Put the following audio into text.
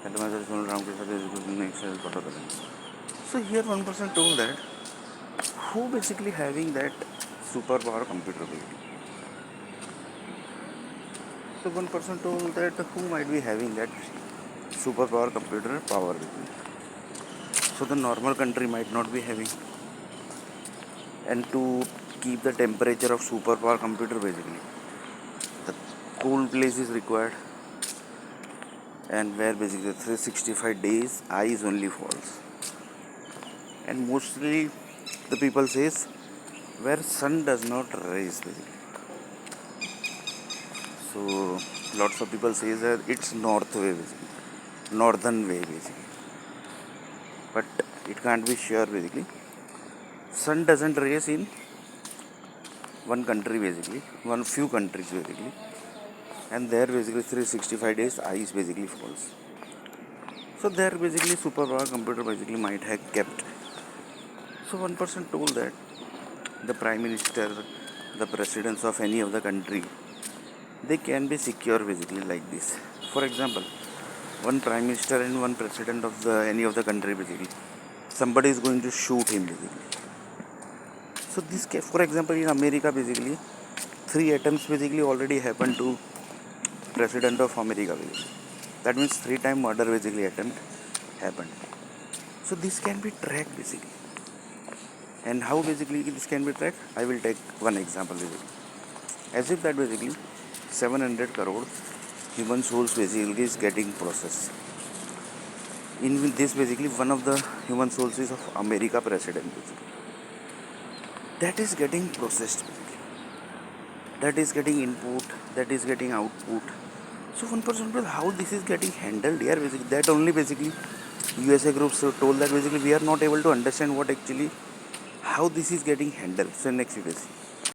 So here one person told that who basically having that superpower computer ability. So one person told that who might be having that superpower computer power basically. So the normal country might not be having, and to keep the temperature of superpower computer basically the cool place is required, and where basically 365 days ice only falls, and mostly the people says where sun does not rise basically. So lots of people says that it's north way basically, northern way basically, but it can't be sure basically. Sun doesn't rise in one country basically, one few countries basically, and there basically 365 days ice basically falls. So there basically superpower computer basically might have kept. So one person told that the prime minister, the presidents of any of the country, they can be secure basically like this. For example, one prime minister and one president of the any of the country basically, somebody is going to shoot him basically. So this case, for example, in America basically, 3 attempts basically already happened to president of America basically. That means 3 time murder basically attempt happened. So this can be tracked basically. And how basically this can be tracked? I will take one example basically. As if that basically 700 crore human souls basically is getting processed. In this basically one of the human souls is of America president basically. That is getting processed basically. That is getting input, that is getting output. So one person will how this is getting handled here basically. That only basically USA groups told that basically we are not able to understand what actually how this is getting handled. So next you can see.